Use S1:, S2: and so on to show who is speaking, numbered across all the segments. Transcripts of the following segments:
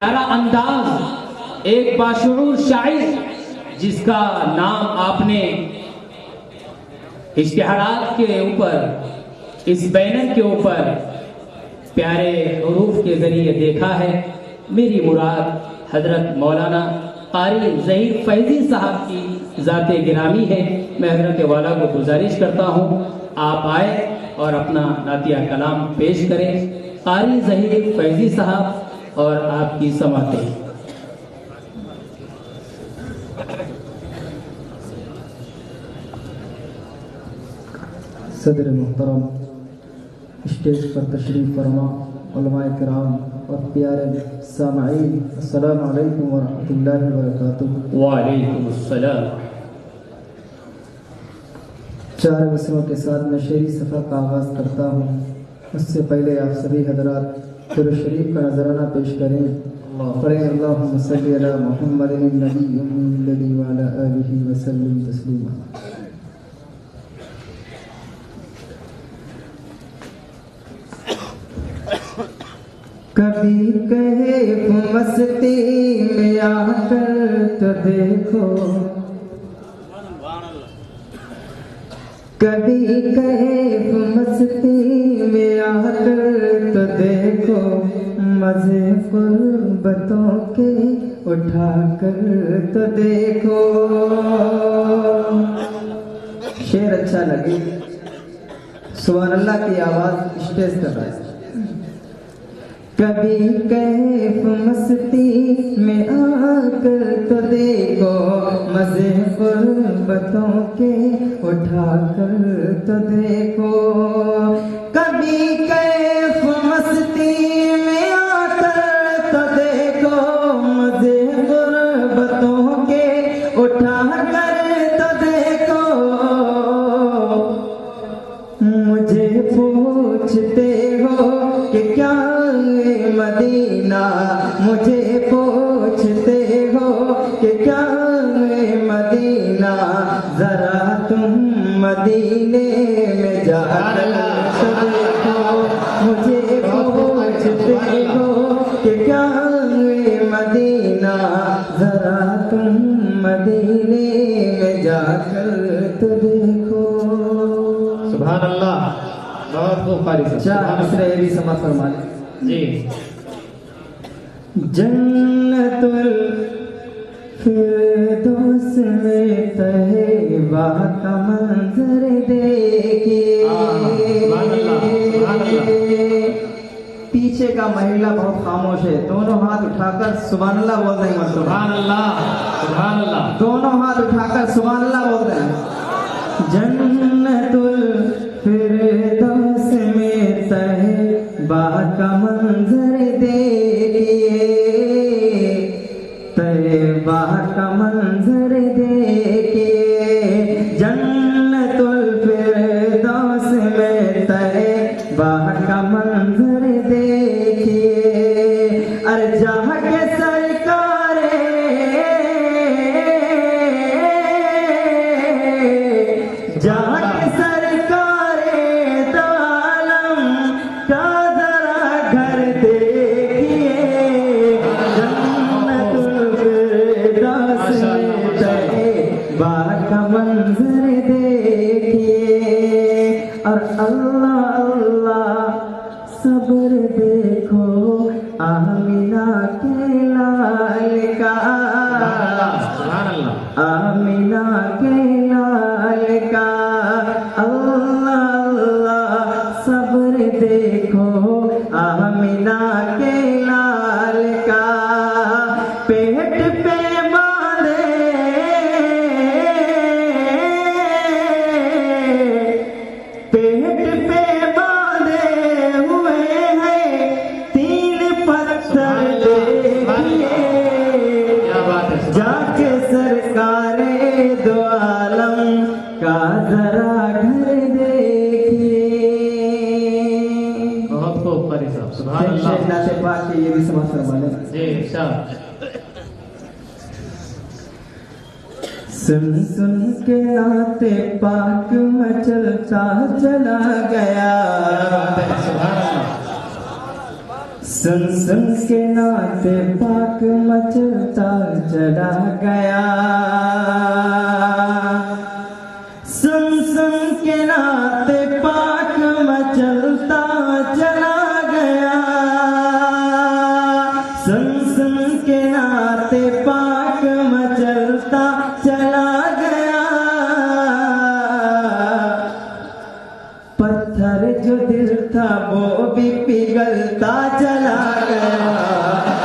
S1: प्यारा अंदाज, एक बाशऊर शायर जिसका नाम आपने इश्तिहारात के ऊपर, इस बैनर के ऊपर प्यारे हुरूफ के जरिए देखा है। मेरी मुराद हजरत मौलाना कारी ज़हीर फैजी साहब की ज़ाते गिरामी है। मैं हजरत वाला को गुजारिश करता हूँ आप आए और अपना नातिया कलाम पेश करें। कारी ज़हीर फैजी साहब और आपकी समातें।
S2: सदर मुहतरम, स्टेज पर तशरीफ फरमा उलमाए किराम और प्यारे सामाईन, अस्सलामु अलैकुम व रहमतुल्लाहि व बरकातुहू।
S1: वालेकुम अस्सलाम।
S2: 4 वसनों के साथ मैं शेरी सफ़र का आगाज़ करता हूँ। उससे पहले आप सभी हजरात कुरान शरीफ का नजराना पेश करें। पढ़ें अल्लाहुम्मा सल्ली अला मुहम्मदिन नबी उम्मी व अला आलिहि व सल्लिम तस्लीमा। कभी कहे मस्ती में आकर तो देखो, कभी कहे मस्ती में आकर तो देखो, मजे गुर्बतों के उठा कर तो देखो। शेर अच्छा लगे, सुभान अल्लाह की आवाज स्टेज कर रहा है। कभी कैफ मस्ती में आकर तो देखो, मजे गुर्बतों के उठा कर तो देखो। कभी कैफ मस्ती में आकर तो देखो, मजे गुर्बतों के उठा कर तो देखो। मुझे पूछते हो कि क्या मदीना, मुझे पूछते हो कि क्या मदीना, जरा तुम मदीने में जाकर तो देखो। मुझे पूछते हो कि क्या मदीना, जरा तुम मदीने में जाकर तो देखो।
S1: सुभान अल्लाह, बहुत खूब कारी साहब।
S2: 4 मिसरे भी समाप्त फरमा लें
S1: जी।
S2: जन्नतुल फिरदौस में तहबा का मंजर देखिए। पीछे का महिला बहुत खामोश है, दोनों हाथ उठाकर सुभान अल्लाह बोल रहे हैं।
S1: सुभान अल्लाह, सुभान अल्लाह।
S2: दोनों हाथ उठाकर सुभान अल्लाह बोल रहे हैं। जन्नतुल फिरदौस में तहबा का मंजर देखिए, तहबा का मंजर देखिए। जन्नतुल फिरदौस में तहबा का मंजर देखिए। अरे जहाँ के सरकारे, जहाँ के सरकारे दो आलम का जरा घर देखिए। जन्नतुल फिरदौस में तहबा का मंजर देखिए। और अल्लाह अल्लाह सब्र देखो आमिना के लाल का, आमिना के लाल का। अल्लाह अल्लाह सब्र देखो आमिना के लाल का। पेट पे बांधे, पेट पे बांधे हुए हैं 3 पत्थर देखिए। जाके सरकारे दो आलम का जरा घर देखिए।
S1: बहुत खूब कारी साहब। सुभान अल्लाह।
S2: नाते पाक के ये भी समाप्त फरमा लें।
S1: जी शाह।
S2: सुन सुन के नाते पाक मचलता चला गया। सुन सुन के नाते पाक मचलता चला गया, सुन सुन के नाते पाक मचलता चला गया, सुन सुन के नाते पाक मचलता चला गया। पत्थर जो दिल था वो भी पिघलता चला गया,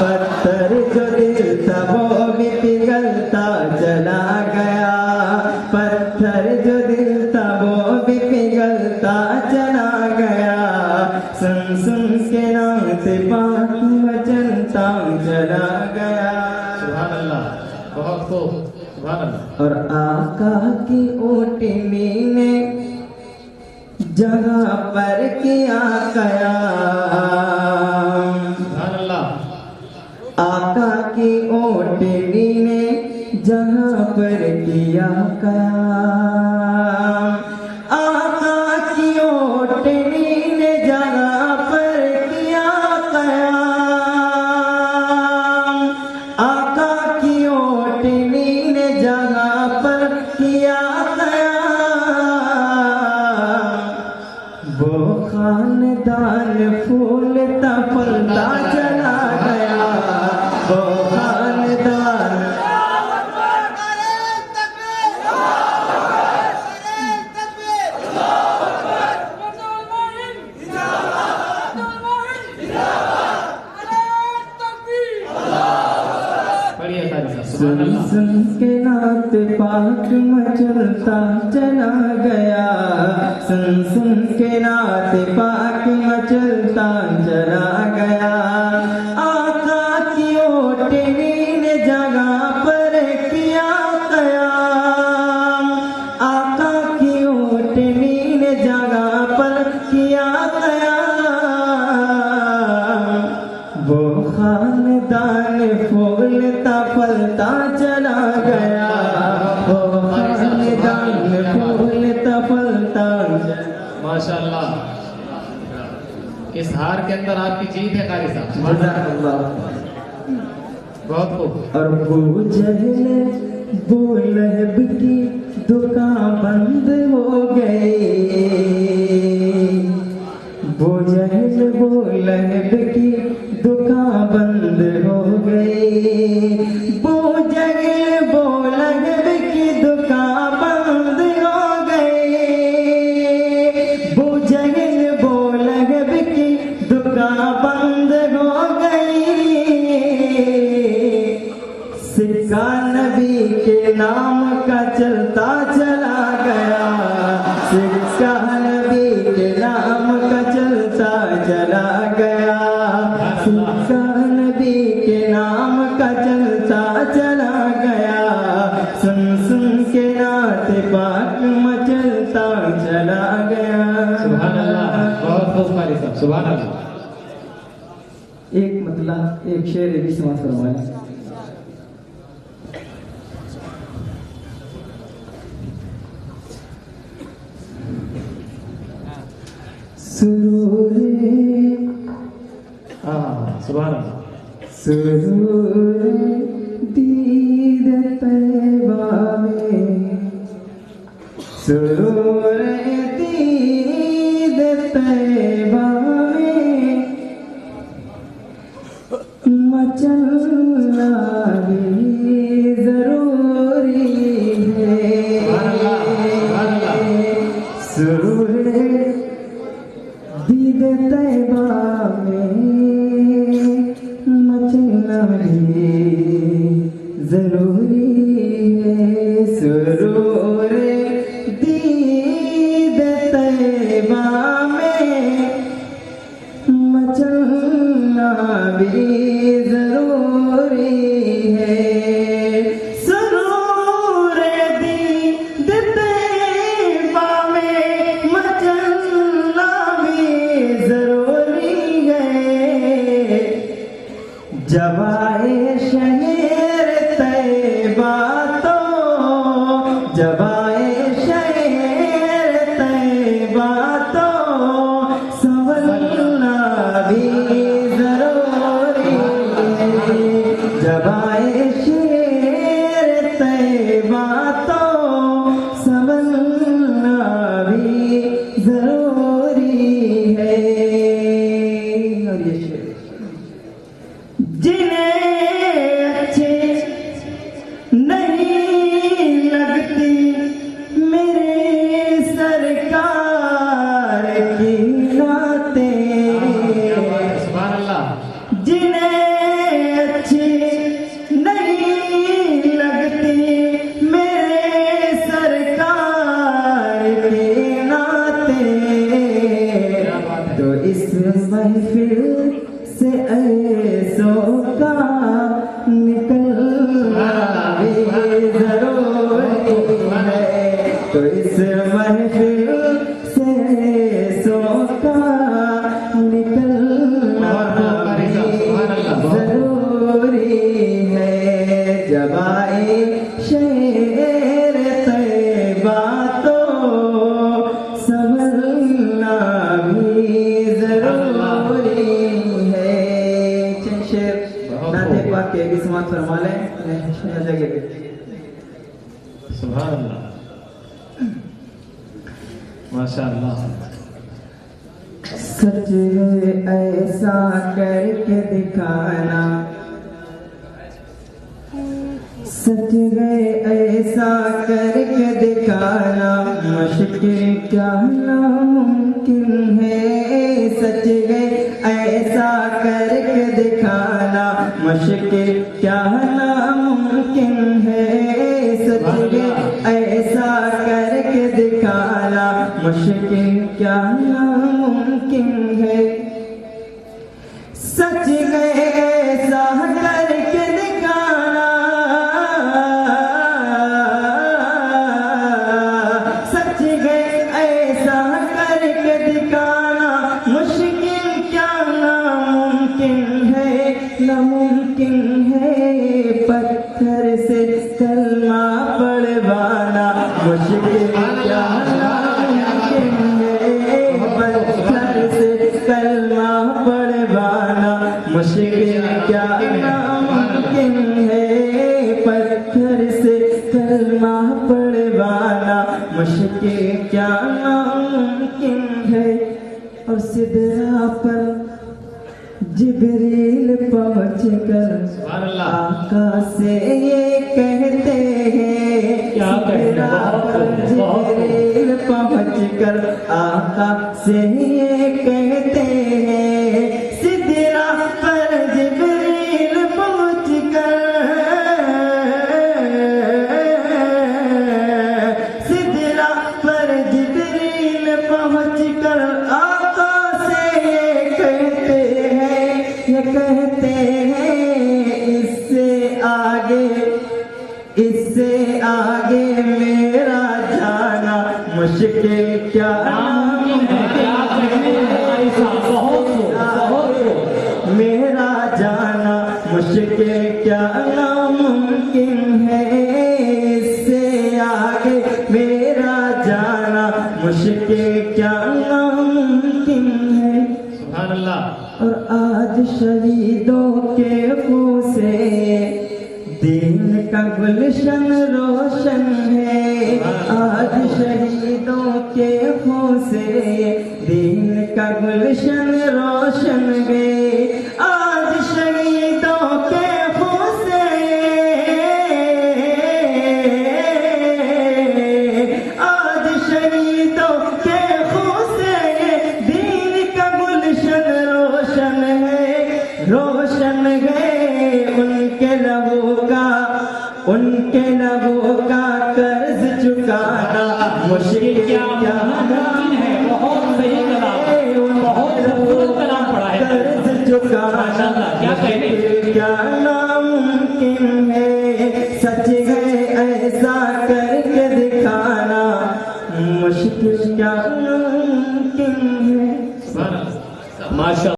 S2: पत्थर जो दिल था वो भी पिघलता चला गया, पत्थर जो दिल था वो भी पिघलता चला गया। सुन सुन के नाते पाक मचलता चला गया।
S1: सुभान अल्लाह, बहुत खूब, सुभान अल्लाह।
S2: और आका की ऊँटनी ने जगह पर किया कयाम,
S1: सुभान अल्लाह।
S2: आका की ऊँटनी ने जगह पर किया कयाम, आका की ऊँटनी ने जगह पर किया कयाम, आका की ऊँटनी ने जगह पर किया कयाम। वो खानदान फूलता फलता चला गया, वो खानदान सुन सुन के नाते पाक मचलता चला गया, सुन सुन के नाते पाक मचलता चला गया। आका की ऊँटनी ने जगह पर किया कयाम, आका की ऊँटनी ने जगह पर किया कयाम। वो खानदान फूलता फलता चला गया, वो खानदान फूलता फलता।
S1: माशाअल्लाह, इस हार के अंदर आपकी जीत है कारी साहब। बहुत खूब।
S2: और वो जहल वो लहब की दुकान बंद हो गई, वो जहल वो लहब की दुकान बंद हो गई, वो जहल वो लहब की दुकान बंद हो गई, वो जहल वो लहब की दुकान बंद हो गई। सिक्का नबी के नाम का चलता चला गया, सिक्का नबी के नाम का चलता चला गया, सिक्का नबी के नाम का चलता चला गया। सुन सुन के नाते पाक मचलता चला गया।
S1: सुभान अल्लाह, बहुत खूब कारी साहब, सुभान अल्लाह।
S2: एक मतलब एक शेर भी समाज फरमाए। सुरूरे
S1: सुभान अल्लाह।
S2: सुरूरे दीद तैबा में, सुरूरे दीद तैबा में मचलना भी जरूरी है। सुरूरे दीद तैबा में मचलना भी जरूरी है। सुरूरे दीद तैबा में मचलना भी जरूरी है। सुरूरे दीद तैबा में मचलना भी जरूरी है। जब आए शहर तैबा जब आए शेर तैबा तो संभलना भी जरूरी है। और ये शेर जिन्हें अच्छे नहीं लगती मेरे सरकार की रातें,
S1: सुभान अल्लाह।
S2: जिन्हें अच्छी नहीं लगती मेरे सरकार के नाते, तो इस महफिल से ऐसों का निकलना भी जरूरी है। तो इस महफिल से ऐसों का निकलना जरूरी है। जब आए शेर तैबा तो संभलना भी जरूरी है। शेर नाते पाक के भी समाप्त फरमा लें।
S1: सुभान अल्लाह, माशाअल्लाह।
S2: सच है ऐसा करके दिखाना, सच है ऐसा करके दिखाना, मुश्किल क्या नामुमकिन है। सच है ऐसा करके दिखाना, मुश्किल क्या नामुमकिन है। सच है ऐसा करके दिखाना, मुश्किल क्या नामुमकिन है। सच है ऐसा करके दिखाना, सच है ऐसा करके दिखाना, मुश्किल क्या नामुमकिन है। नामुमकिन है पत्थर से कलमा पढ़वाना, मुश्किल क्या नामुमकिन है। पत्थर से कलमा पढ़वाना, मुश्किल क्या नामुमकिन है। पत्थर से कलमा पढ़वाना, मुश्किल क्या नामुमकिन है। और सिदरा पर जिब्रील पहुँच कर आका से ये कहते हैं,
S1: क्या कहते हैं?
S2: जिब्रील पहुँच कर आका से ये कहते हैं। सिदरा पर जिब्रील पहुँच कर, सिदरा पर जिब्रील पहुँच कर आका से ये कहते हैं, ये कहते हैं इससे आगे मेरा जाना मुश्किल क्या मेरा जाना मुश्किल क्या नामुमकिन है। इससे आगे मेरा जाना मुश्किल क्या नामुमकिन है।
S1: सुभान अल्लाह।
S2: और आज शहीदों के खून से दीन का गुलशन रोशन है। आज शहीदों के खून से दीन का गुलशन रोशन है। आज शहीदों के खून से, आज शहीदों के खून से दीन का गुलशन रोशन है, रोशन है। उनके लबों का कर्ज चुकाना मुश्किल क्या नामुमकिन है।
S1: बहुत सही कलाम, बहुत खूबसूरत कलाम पढ़ा है।
S2: कर्ज चुकाना
S1: क्या कहते
S2: क्या नामुमकिन है। सच है ऐसा करके दिखाना मुश्किल क्या नामुमकिन है।
S1: माशा